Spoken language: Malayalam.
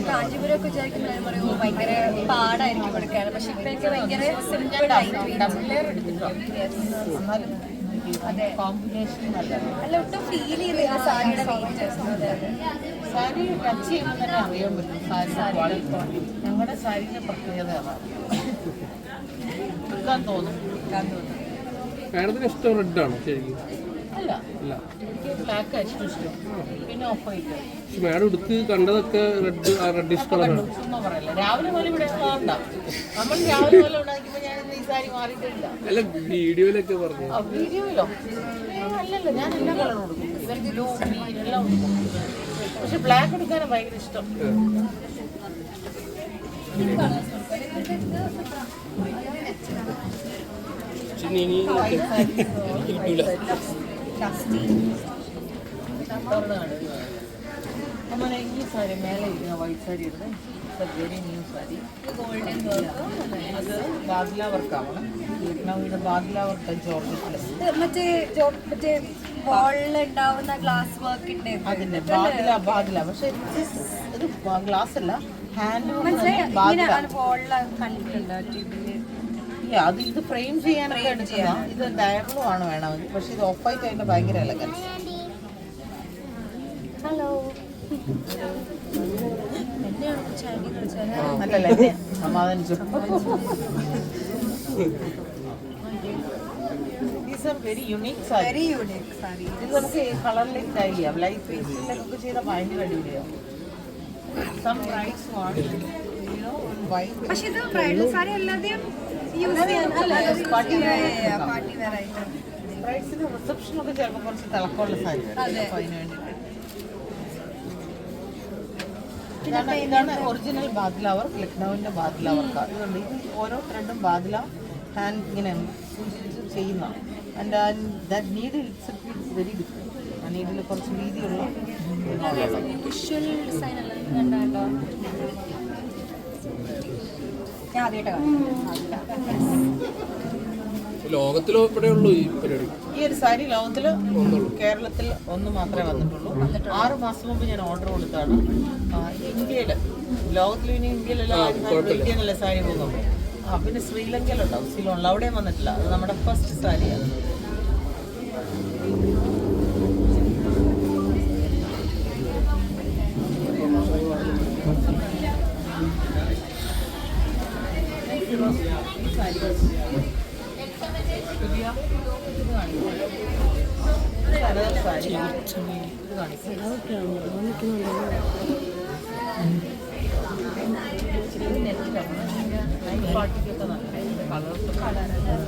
കാഞ്ചീപുരമൊക്കെ വിചാരിക്കുമ്പോൾ ഭയങ്കര പാടായിരിക്കും കൊടുക്കാൻ, പക്ഷെ ഇപ്പൊക്കെ ഭയങ്കര സിമ്പിൾ അതെ കോമ്പിനേഷൻ അല്ല ഒട്ടും ഫീൽ ചെയ്തില്ല സാരിയുടെ വെയിറ്റ്. സാരി ടച്ച് ചെയ്യുമ്പോൾ തന്നെ അറിയാൻ പറ്റും സാരി ഞങ്ങളുടെ സാരിയുടെ പ്രത്യേകത എടുക്കാൻ തോന്നും. ഇഷ്ടം റെഡ് ആണോ ശരിക്കും? അല്ല എനിക്ക് ബ്ലാക്ക് ഏറ്റവും ഇഷ്ടം, പിന്നെ ഓഫ് വൈറ്റ്. മാഡം എടുത്ത് കണ്ടതൊക്കെ റെഡിഷ് കളറാണ്. ചുമ്മാ പറയല്ല, രാവിലെ പോലെ ഇവിടെ വേണ്ട. നമ്മൾ രാവിലെ പോലെ ഉണ്ടാക്കിയപ്പോൾ ഞാൻ ഈ സാരി മാറിയിട്ടില്ല. അല്ല വീഡിയോയിലൊക്കെ പറഞ്ഞു. വീഡിയോയിലോ? അല്ലല്ലോ, ഞാൻ എല്ലാ കളറും കൊടുക്കും. ഇവൻ ബ്ലൂ ഗ്രീൻ എല്ലാം കൊടുക്കും. പക്ഷെ ബ്ലാക്ക് എടുക്കാനാണ് ഭയങ്കര ഇഷ്ടം. അങ്ങനെ ഈ സാരി മേലെ ഇരിക്കുന്ന വൈറ്റ് സാരി എടുത്ത് വെരി ന്യൂ സാരി, ഗോൾഡൻ അത് ബാദ്ല വർക്കാണ്. വീട്ടിലെ ബാദ്ല വർക്ക് ജോർജറ്റിൽ മറ്റേ വാളിൽ ഉണ്ടാവുന്ന ഗ്ലാസ് വർക്കിന്റെ അതിന്റെ ബാദ്ല പക്ഷെ ഒരു ഗ്ലാസ് അല്ല, ഹാൻഡ് അത് ഇത് ഫ്രെയിം ചെയ്യാനൊക്കെ എടുക്കുക. ഇത് ഡയറോ ആണ് വേണമെങ്കിൽ, പക്ഷെ ഇത് ഓഫ് വൈറ്റ് അതിന്റെ ഭയങ്കര എലഗൻസ്. ഹലോ അല്ലല്ല എന്നെ സമാധാനിച്ചു. These are very unique sari. ഇത് നമുക്ക് കളറിലേക്ക് ടൈ ചെയ്യാം, ലൈറ്റ് പേസ്റ്റിലൊക്കെ ചെയ്താൽ ഭയങ്കര അടിപൊളിയാവും. Some brides want white. പക്ഷെ ഇത് ബ്രൈഡൽ സാരി അല്ലാതെയും ബ്രൈഡ്സിന് റിസപ്ഷനൊക്കെ ചിലപ്പോൾ കുറച്ച് തിളക്കമുള്ള സാരി വേണം. അപ്പോൾ അതിന് വേണ്ടിയിട്ട് ഇതാണ് ഒറിജിനൽ ബാദ്ല വർക്ക്, ലക്നൌവിൻ്റെ ബാദ്ല വർക്കാണ്. ഇതുണ്ട്, ഇത് ഓരോ ത്രെഡും ബാദ്ല ഹാൻഡ് ഇങ്ങനെ സൂക്ഷിച്ച് ചെയ്യുന്നതാണ്. And that needle it's very different. ആ നീഡിൽ കുറച്ച് വീതിയുള്ള വിഷ്വൽ ഡിസൈൻ അല്ല കണ്ടോ? ഞാൻ ലോകത്തിലോ ഇവിടെ ഉള്ളൂ ഈ പരിപാടി. ഈ ഒരു സാരി ലോകത്തിൽ കേരളത്തിൽ ഒന്ന് മാത്രമേ വന്നിട്ടുള്ളൂ. 6 മാസം മുമ്പ് ഞാൻ ഓർഡർ കൊടുത്താണ്. ഇന്ത്യയിൽ, ലോകത്തിൽ പിന്നെ ഇന്ത്യയിലെല്ലാം ഇന്ത്യന്നല്ല സാരി പോകുന്നത്. പിന്നെ ശ്രീലങ്കയിലുണ്ടാവും, സിലോണിൽ, അവിടെയും വന്നിട്ടില്ല. അത് നമ്മുടെ ഫസ്റ്റ് സാരിയാണ്. പാർട്ടിക്കൊക്കെ നല്ല കളർ